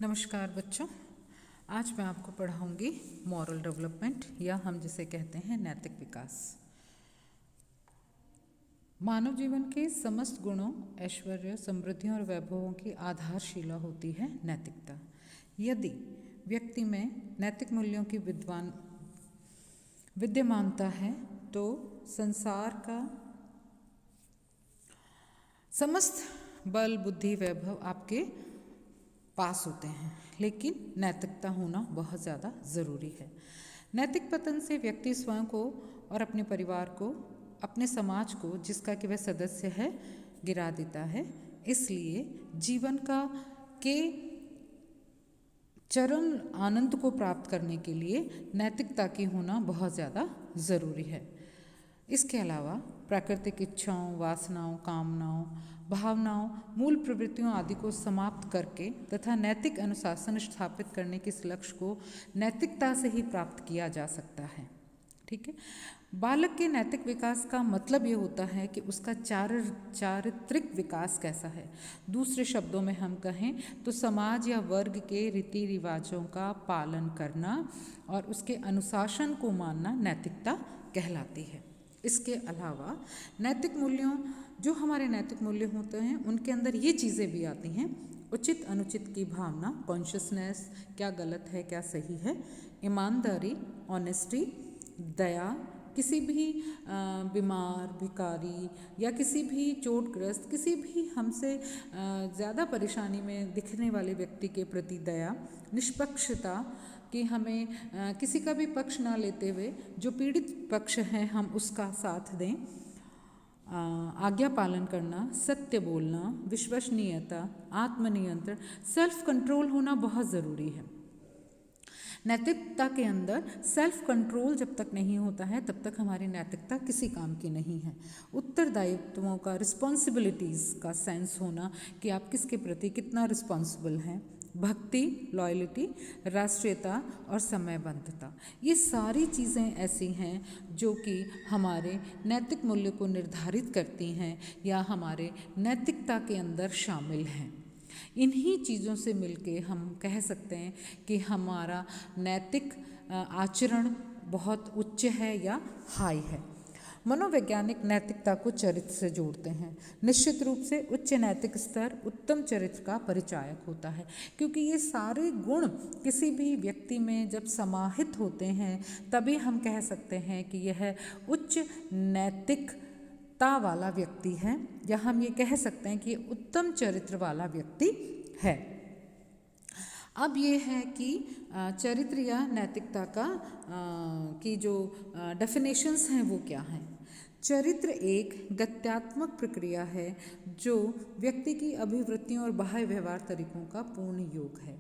नमस्कार बच्चों। आज मैं आपको पढ़ाऊंगी मॉरल डेवलपमेंट या हम जिसे कहते हैं नैतिक विकास। मानव जीवन के समस्त गुणों, ऐश्वर्य, समृद्धियों और वैभवों की आधारशिला होती है नैतिकता। यदि व्यक्ति में नैतिक मूल्यों की विद्यमानता है तो संसार का समस्त बल, बुद्धि, वैभव आपके पास होते हैं। लेकिन नैतिकता होना बहुत ज़्यादा ज़रूरी है। नैतिक पतन से व्यक्ति स्वयं को और अपने परिवार को, अपने समाज को, जिसका कि वह सदस्य है, गिरा देता है। इसलिए जीवन के चरम आनंद को प्राप्त करने के लिए नैतिकता की होना बहुत ज़्यादा ज़रूरी है। इसके अलावा प्राकृतिक इच्छाओं, वासनाओं, कामनाओं, भावनाओं, मूल प्रवृत्तियों आदि को समाप्त करके तथा नैतिक अनुशासन स्थापित करने के इस लक्ष्य को नैतिकता से ही प्राप्त किया जा सकता है। ठीक है। बालक के नैतिक विकास का मतलब ये होता है कि उसका चारित्रिक विकास कैसा है। दूसरे शब्दों में हम कहें तो समाज या वर्ग के रीति रिवाजों का पालन करना और उसके अनुशासन को मानना नैतिकता कहलाती है। इसके अलावा नैतिक मूल्यों, जो हमारे नैतिक मूल्य होते हैं, उनके अंदर ये चीज़ें भी आती हैं: उचित अनुचित की भावना, कॉन्शियसनेस, क्या गलत है क्या सही है, ईमानदारी, ऑनेस्टी, दया, किसी भी बीमार, भिखारी या किसी भी चोटग्रस्त, किसी भी हमसे ज़्यादा परेशानी में दिखने वाले व्यक्ति के प्रति दया, निष्पक्षता कि हमें किसी का भी पक्ष ना लेते हुए जो पीड़ित पक्ष है हम उसका साथ दें, आज्ञा पालन करना, सत्य बोलना, विश्वसनीयता, आत्मनियंत्रण, सेल्फ कंट्रोल होना बहुत ज़रूरी है। नैतिकता के अंदर सेल्फ कंट्रोल जब तक नहीं होता है तब तक हमारी नैतिकता किसी काम की नहीं है। उत्तरदायित्वों का, रिस्पॉन्सिबिलिटीज़ का सेंस होना कि आप किसके प्रति कितना रिस्पॉन्सिबल हैं, भक्ति, लॉयल्टी, राष्ट्रीयता और समयबद्धता, ये सारी चीज़ें ऐसी हैं जो कि हमारे नैतिक मूल्य को निर्धारित करती हैं या हमारे नैतिकता के अंदर शामिल हैं। इन्हीं चीज़ों से मिलके हम कह सकते हैं कि हमारा नैतिक आचरण बहुत उच्च है या हाई है। मनोवैज्ञानिक नैतिकता को चरित्र से जोड़ते हैं। निश्चित रूप से उच्च नैतिक स्तर उत्तम चरित्र का परिचायक होता है, क्योंकि ये सारे गुण किसी भी व्यक्ति में जब समाहित होते हैं तभी हम कह सकते हैं कि यह उच्च नैतिकता वाला व्यक्ति है, या हम ये कह सकते हैं कि उत्तम चरित्र वाला व्यक्ति है। अब ये है कि चरित्र या नैतिकता की जो डेफिनेशंस हैं वो क्या हैं। चरित्र एक गत्यात्मक प्रक्रिया है जो व्यक्ति की अभिवृत्तियों और बाह्य व्यवहार तरीकों का पूर्ण योग है।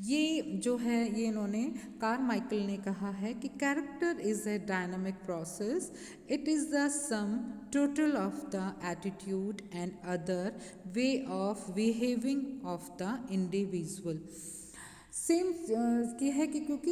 ये जो है, ये इन्होंने कारमाइकल ने कहा है कि character is a dynamic process, it is the sum total of the attitude and other way of behaving of the individual. Same की है कि क्योंकि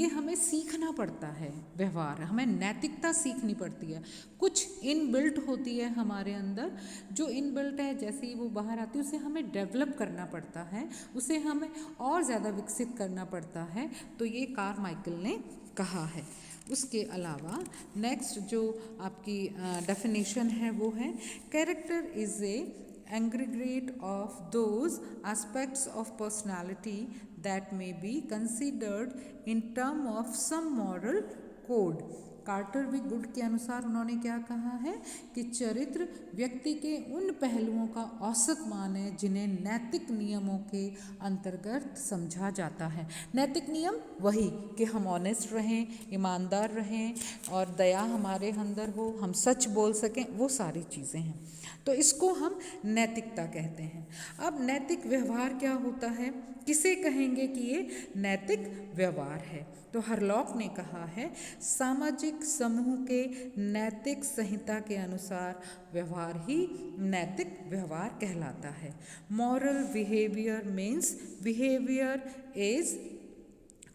ये हमें सीखना पड़ता है, व्यवहार हमें नैतिकता सीखनी पड़ती है। कुछ इनबिल्ट होती है हमारे अंदर, जो इनबिल्ट है जैसे ही वो बाहर आती है उसे हमें डेवलप करना पड़ता है, उसे हमें और ज़्यादा विकसित करना पड़ता है। तो ये कारमाइकल ने कहा है। उसके अलावा नेक्स्ट जो आपकी डेफिनेशन है वो है character is a aggregate of those aspects of personality that may be considered in term of some moral code। Carter V Good के अनुसार उन्होंने क्या कहा है कि चरित्र व्यक्ति के उन पहलुओं का औसत मान है जिन्हें नैतिक नियमों के अंतर्गत समझा जाता है। नैतिक नियम वही कि हम ऑनेस्ट रहें, ईमानदार रहें और दया हमारे अंदर हो, हम सच बोल सकें, वो सारी चीज़ें हैं। तो इसको हम नैतिकता कहते हैं। अब नैतिक व्यवहार क्या होता है, किसे कहेंगे कि ये नैतिक व्यवहार है? तो हरलॉक ने कहा है सामाजिक समूह के नैतिक संहिता के अनुसार व्यवहार ही नैतिक व्यवहार कहलाता है। Moral behaviour means behaviour is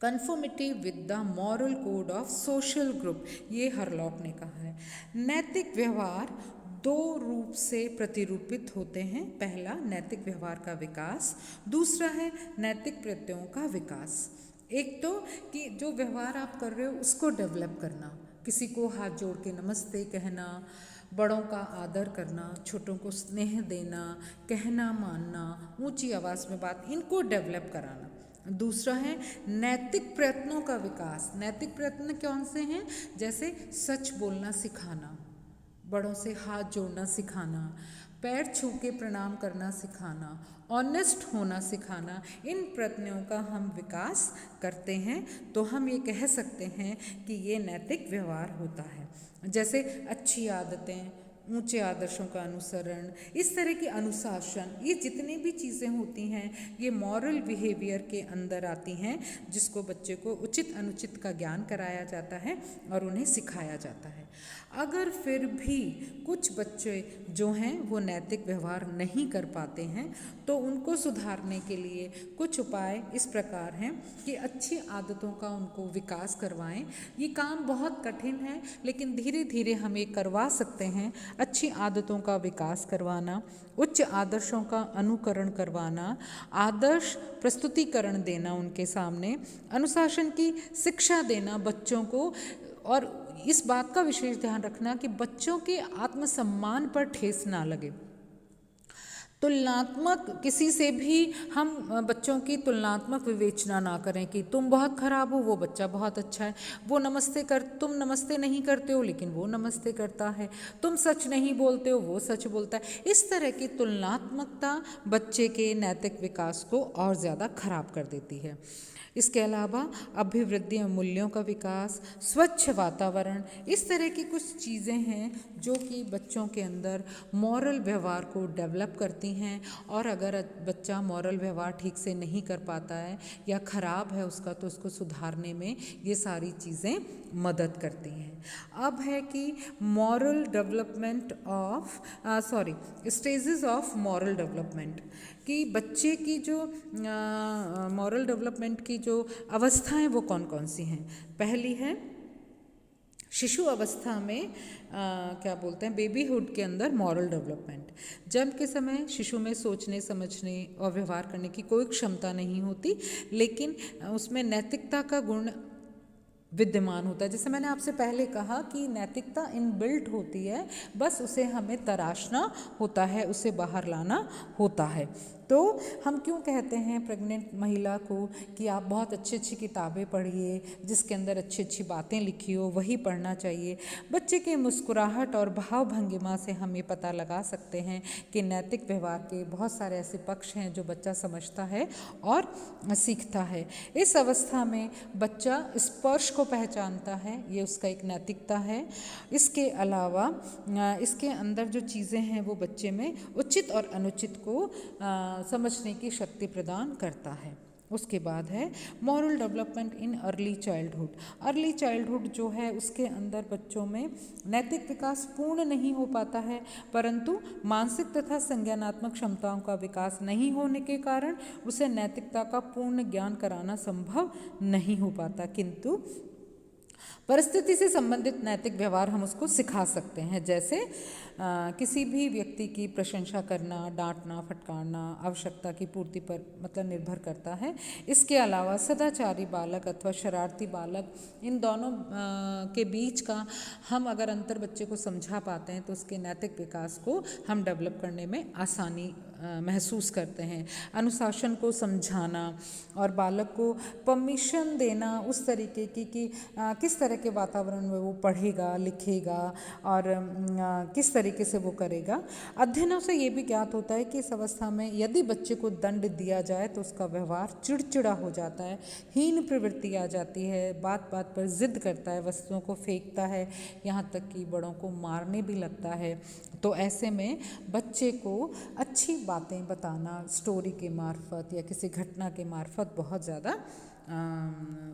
conformity with the moral code of social group, ये हरलॉक ने कहा है। नैतिक व्यवहार दो रूप से प्रतिरूपित होते हैं। पहला नैतिक व्यवहार का विकास, दूसरा है नैतिक प्रत्ययों का विकास। एक तो कि जो व्यवहार आप कर रहे हो उसको डेवलप करना, किसी को हाथ जोड़ के नमस्ते कहना, बड़ों का आदर करना, छोटों को स्नेह देना, कहना मानना, ऊंची आवाज़ में बात, इनको डेवलप कराना। दूसरा है नैतिक प्रयत्नों का विकास। नैतिक प्रयत्न कौन से हैं? जैसे सच बोलना सिखाना, बड़ों से हाथ जोड़ना सिखाना, पैर छू के प्रणाम करना सिखाना, ऑनेस्ट होना सिखाना। इन प्रयत्नों का हम विकास करते हैं तो हम ये कह सकते हैं कि ये नैतिक व्यवहार होता है। जैसे अच्छी आदतें, ऊंचे आदर्शों का अनुसरण, इस तरह की अनुशासन, ये जितनी भी चीज़ें होती हैं ये मॉरल बिहेवियर के अंदर आती हैं, जिसको बच्चे को उचित अनुचित का ज्ञान कराया जाता है और उन्हें सिखाया जाता है। अगर फिर भी कुछ बच्चे जो हैं वो नैतिक व्यवहार नहीं कर पाते हैं तो उनको सुधारने के लिए कुछ उपाय इस प्रकार हैं कि अच्छी आदतों का उनको विकास करवाएं। ये काम बहुत कठिन है लेकिन धीरे धीरे हम ये करवा सकते हैं। अच्छी आदतों का विकास करवाना, उच्च आदर्शों का अनुकरण करवाना, आदर्श प्रस्तुतिकरण देना उनके सामने, अनुशासन की शिक्षा देना बच्चों को, और इस बात का विशेष ध्यान रखना कि बच्चों के आत्मसम्मान पर ठेस ना लगे। तुलनात्मक किसी से भी हम बच्चों की तुलनात्मक विवेचना ना करें कि तुम बहुत खराब हो, वो बच्चा बहुत अच्छा है, तुम नमस्ते नहीं करते हो लेकिन वो नमस्ते करता है, तुम सच नहीं बोलते हो वो सच बोलता है। इस तरह की तुलनात्मकता बच्चे के नैतिक विकास को और ज़्यादा खराब कर देती है। इसके अलावा अभिवृद्धि और मूल्यों का विकास, स्वच्छ वातावरण, इस तरह की कुछ चीज़ें हैं जो कि बच्चों के अंदर मॉरल व्यवहार को डेवलप करती हैं। और अगर बच्चा मॉरल व्यवहार ठीक से नहीं कर पाता है या ख़राब है उसका, तो उसको सुधारने में ये सारी चीज़ें मदद करती हैं। अब है कि moral development of stages of moral development, कि बच्चे की जो मॉरल डेवलपमेंट की जो अवस्थाएं वो कौन कौन सी हैं। पहली है शिशु अवस्था में क्या बोलते हैं, बेबीहुड के अंदर मॉरल डेवलपमेंट। जन्म के समय शिशु में सोचने समझने और व्यवहार करने की कोई क्षमता नहीं होती, लेकिन उसमें नैतिकता का गुण विद्यमान होता है। जैसे मैंने आपसे पहले कहा कि नैतिकता इनबिल्ट होती है, बस उसे हमें तराशना होता है, उसे बाहर लाना होता है। तो हम क्यों कहते हैं प्रेग्नेंट महिला को कि आप बहुत अच्छी अच्छी किताबें पढ़िए, जिसके अंदर अच्छी अच्छी बातें लिखी हो वही पढ़ना चाहिए। बच्चे के मुस्कुराहट और भाव भंगिमा से हम ये पता लगा सकते हैं कि नैतिक व्यवहार के बहुत सारे ऐसे पक्ष हैं जो बच्चा समझता है और सीखता है। इस अवस्था में बच्चा स्पर्श को पहचानता है, ये उसका एक नैतिकता है। इसके अलावा इसके अंदर जो चीज़ें हैं वो बच्चे में उचित और अनुचित को समझने की शक्ति प्रदान करता है। उसके बाद है moral development in early childhood. Early childhood जो है उसके अंदर बच्चों में नैतिक विकास पूर्ण नहीं हो पाता है, परंतु मानसिक तथा संज्ञानात्मक क्षमताओं का विकास नहीं होने के कारण उसे नैतिकता का पूर्ण ज्ञान कराना संभव नहीं हो पाता, किंतु परिस्थिति से संबंधित नैतिक व्यवहार हम उसको सिखा सकते हैं। जैसे किसी भी व्यक्ति की प्रशंसा करना, डांटना, फटकारना आवश्यकता की पूर्ति पर मतलब निर्भर करता है। इसके अलावा सदाचारी बालक अथवा शरारती बालक, इन दोनों के बीच का हम अगर अंतर बच्चे को समझा पाते हैं तो उसके नैतिक विकास को हम डेवलप करने में आसानी महसूस करते हैं। अनुशासन को समझाना और बालक को परमिशन देना उस तरीके की कि किस तरह के वातावरण में वो पढ़ेगा, लिखेगा और किस तरीके से वो करेगा। अध्ययनों से ये भी ज्ञात होता है कि इस अवस्था में यदि बच्चे को दंड दिया जाए तो उसका व्यवहार चिड़चिड़ा हो जाता है, हीन प्रवृत्ति आ जाती है, बात बात पर जिद करता है, वस्तुओं को फेंकता है, यहाँ तक कि बड़ों को मारने भी लगता है। तो ऐसे में बच्चे को अच्छी बातें बताना स्टोरी के मार्फत या किसी घटना के मार्फत बहुत ज़्यादा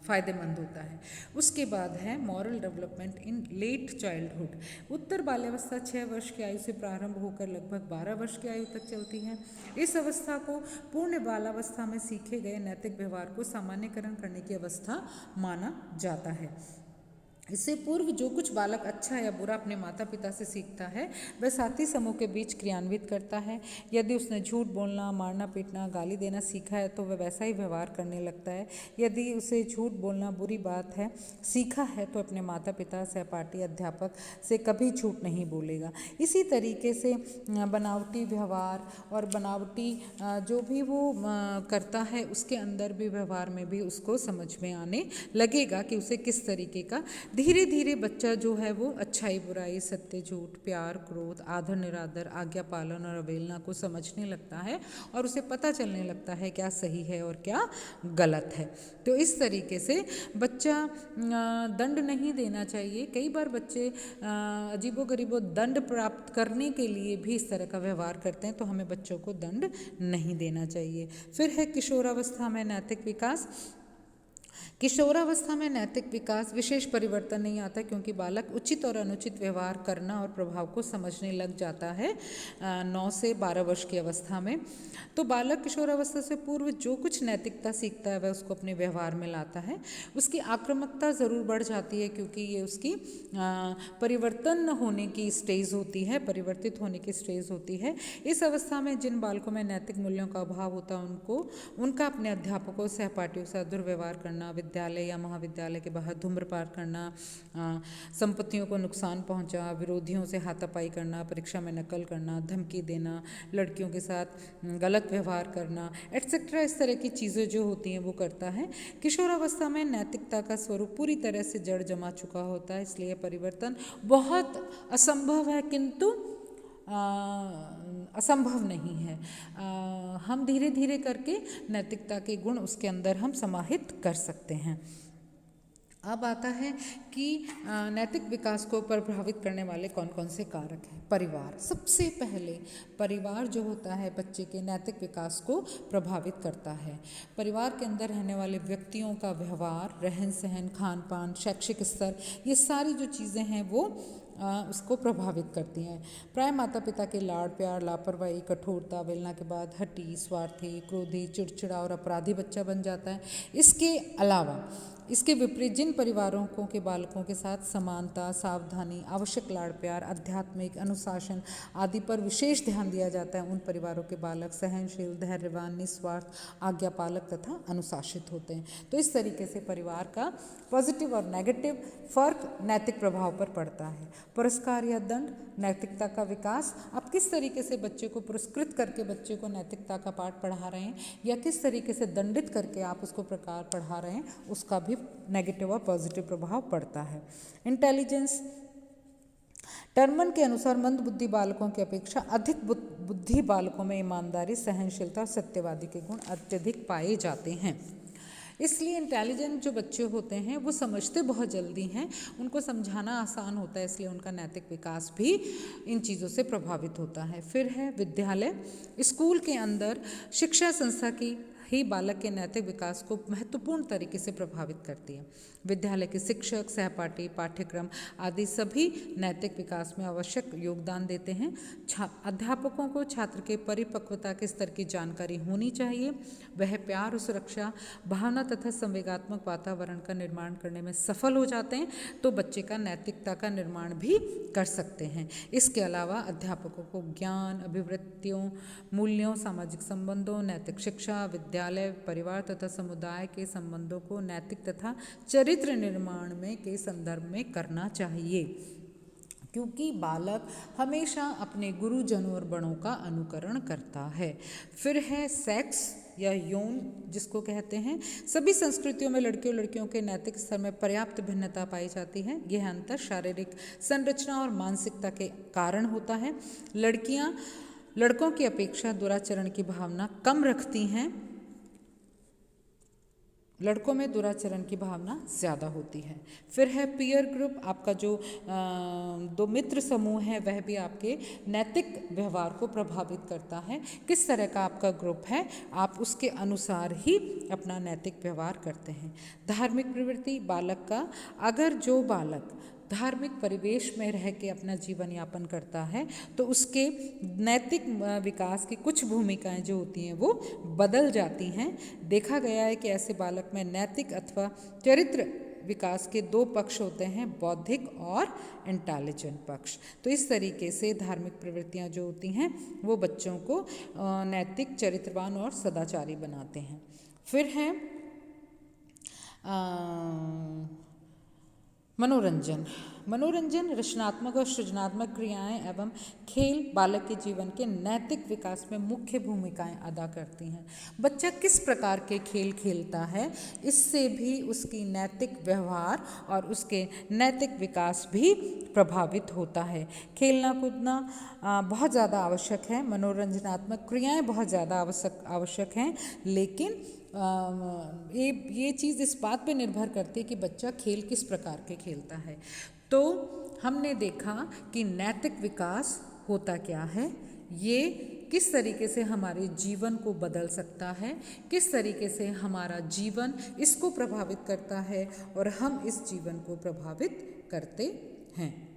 फ़ायदेमंद होता है। उसके बाद है moral development in late childhood. उत्तर बाल्यावस्था 6 वर्ष की आयु से प्रारंभ होकर लगभग 12 वर्ष की आयु तक चलती है। इस अवस्था को पूर्ण बालावस्था में सीखे गए नैतिक व्यवहार को सामान्यकरण करने की अवस्था माना जाता है। इससे पूर्व जो कुछ बालक अच्छा या बुरा अपने माता पिता से सीखता है वह साथी समूह के बीच क्रियान्वित करता है। यदि उसने झूठ बोलना, मारना पीटना, गाली देना सीखा है तो वह वैसा ही व्यवहार करने लगता है। यदि उसे झूठ बोलना बुरी बात है सीखा है तो अपने माता पिता, सहपाठी, अध्यापक से कभी झूठ नहीं बोलेगा। इसी तरीके से बनावटी व्यवहार और बनावटी जो भी वो करता है उसके अंदर भी, व्यवहार में भी उसको समझ में आने लगेगा कि उसे किस तरीके का। धीरे धीरे बच्चा जो है वो अच्छाई बुराई, सत्य झूठ, प्यार क्रोध, आदर निरादर, आज्ञा पालन और अवहेलना को समझने लगता है और उसे पता चलने लगता है क्या सही है और क्या गलत है। तो इस तरीके से बच्चा दंड नहीं देना चाहिए। कई बार बच्चे अजीबो दंड प्राप्त करने के लिए भी इस तरह का व्यवहार करते हैं, तो हमें बच्चों को दंड नहीं देना चाहिए। फिर है किशोरावस्था में नैतिक विकास। किशोरावस्था में नैतिक विकास विशेष परिवर्तन नहीं आता क्योंकि बालक उचित और अनुचित व्यवहार करना और प्रभाव को समझने लग जाता है 9 से 12 वर्ष की अवस्था में। तो बालक किशोरावस्था से पूर्व जो कुछ नैतिकता सीखता है वह उसको अपने व्यवहार में लाता है। उसकी आक्रामकता ज़रूर बढ़ जाती है क्योंकि ये उसकी परिवर्तन होने की स्टेज होती है, परिवर्तित होने की स्टेज होती है। इस अवस्था में जिन बालकों में नैतिक मूल्यों का अभाव होता है उनका अपने अध्यापकों, सहपाठियों के साथ दुर्व्यवहार करना, विद्यालय या महाविद्यालय के बाहर धूम्रपान करना, संपत्तियों को नुकसान पहुंचा, विरोधियों से हाथापाई करना, परीक्षा में नकल करना, धमकी देना, लड़कियों के साथ गलत व्यवहार करना, एटसेट्रा, इस तरह की चीज़ें जो होती हैं वो करता है। किशोरावस्था में नैतिकता का स्वरूप पूरी तरह से जड़ जमा चुका होता है, इसलिए परिवर्तन बहुत असंभव है किंतु असंभव नहीं है। हम धीरे धीरे करके नैतिकता के गुण उसके अंदर हम समाहित कर सकते हैं। अब आता है कि नैतिक विकास को प्रभावित करने वाले कौन कौन से कारक हैं। परिवार, सबसे पहले परिवार जो होता है बच्चे के नैतिक विकास को प्रभावित करता है। परिवार के अंदर रहने वाले व्यक्तियों का व्यवहार, रहन सहन, खान पान, शैक्षिक स्तर, ये सारी जो चीज़ें हैं वो उसको प्रभावित करती हैं। प्राय माता पिता के लाड़ प्यार, लापरवाही, कठोरता, अवहेलना के बाद हठी, स्वार्थी, क्रोधी, चिड़चिड़ा और अपराधी बच्चा बन जाता है। इसके अलावा इसके विपरीत जिन परिवारों के बालकों के साथ समानता, सावधानी, आवश्यक लाड़ प्यार, आध्यात्मिक अनुशासन आदि पर विशेष ध्यान दिया जाता है, उन परिवारों के बालक सहनशील, धैर्यवान, निस्वार्थ, आज्ञापालक तथा अनुशासित होते हैं। तो इस तरीके से परिवार का पॉजिटिव और नेगेटिव फर्क नैतिक प्रभाव पर पड़ता है। पुरस्कार या दंड, नैतिकता का विकास। आप किस तरीके से बच्चे को पुरस्कृत करके बच्चे को नैतिकता का पाठ पढ़ा रहे हैं या किस तरीके से दंडित करके आप उसको प्रकार पढ़ा रहे हैं, उसका भी नेगेटिव और पॉजिटिव प्रभाव पड़ता है। इंटेलिजेंस, टर्मन के अनुसार मंद बुद्धि बालकों की अपेक्षा अधिक बुद्धि बालकों में ईमानदारी, सहनशीलता और सत्यवादी के गुण अत्यधिक पाए जाते हैं। इसलिए इंटेलिजेंट जो बच्चे होते हैं वो समझते बहुत जल्दी हैं, उनको समझाना आसान होता है, इसलिए उनका नैतिक विकास भी इन चीज़ों से प्रभावित होता है। फिर है विद्यालय। स्कूल के अंदर शिक्षा संस्था की ही बालक के नैतिक विकास को महत्वपूर्ण तरीके से प्रभावित करती है। विद्यालय के शिक्षक, सहपाठी, पाठ्यक्रम आदि सभी नैतिक विकास में आवश्यक योगदान देते हैं। अध्यापकों को छात्र के परिपक्वता के स्तर की जानकारी होनी चाहिए। वह प्यार और सुरक्षा भावना तथा संवेगात्मक वातावरण का निर्माण करने में सफल हो जाते हैं तो बच्चे का नैतिकता का निर्माण भी कर सकते हैं। इसके अलावा अध्यापकों को ज्ञान, अभिवृत्तियों, मूल्यों, सामाजिक संबंधों, नैतिक शिक्षा, विद्यालय, परिवार तथा समुदाय के संबंधों को नैतिक तथा चरित्र निर्माण में के संदर्भ में करना चाहिए, क्योंकि बालक हमेशा अपने गुरुजनों और बड़ों का अनुकरण करता है। फिर है सेक्स या यौन जिसको कहते हैं। सभी संस्कृतियों में लड़कियों लड़कियों के नैतिक स्तर में पर्याप्त भिन्नता पाई जाती है। यह अंतर शारीरिक संरचना और मानसिकता के कारण होता है। लड़कियां लड़कों की अपेक्षा दुराचरण की भावना कम रखती हैं, लड़कों में दुराचरण की भावना ज़्यादा होती है। फिर है पीयर ग्रुप। आपका जो दो मित्र समूह है वह भी आपके नैतिक व्यवहार को प्रभावित करता है। किस तरह का आपका ग्रुप है आप उसके अनुसार ही अपना नैतिक व्यवहार करते हैं। धार्मिक प्रवृत्ति बालक का, अगर जो बालक धार्मिक परिवेश में रह के अपना जीवन यापन करता है तो उसके नैतिक विकास की कुछ भूमिकाएं जो होती हैं वो बदल जाती हैं। देखा गया है कि ऐसे बालक में नैतिक अथवा चरित्र विकास के दो पक्ष होते हैं, बौद्धिक और इंटेलिजेंट पक्ष। तो इस तरीके से धार्मिक प्रवृत्तियाँ जो होती हैं वो बच्चों को नैतिक, चरित्रवान और सदाचारी बनाते हैं। फिर है मनोरंजन। मनोरंजन रचनात्मक और सृजनात्मक क्रियाएं एवं खेल बालक के जीवन के नैतिक विकास में मुख्य भूमिकाएं अदा करती हैं। बच्चा किस प्रकार के खेल खेलता है, इससे भी उसकी नैतिक व्यवहार और उसके नैतिक विकास भी प्रभावित होता है। खेलना कूदना बहुत ज़्यादा आवश्यक है, मनोरंजनात्मक क्रियाएं बहुत ज़्यादा आवश्यक हैं, लेकिन ये चीज़ इस बात पे निर्भर करती है कि बच्चा खेल किस प्रकार के खेलता है। तो हमने देखा कि नैतिक विकास होता क्या है, ये किस तरीके से हमारे जीवन को बदल सकता है, किस तरीके से हमारा जीवन इसको प्रभावित करता है और हम इस जीवन को प्रभावित करते हैं।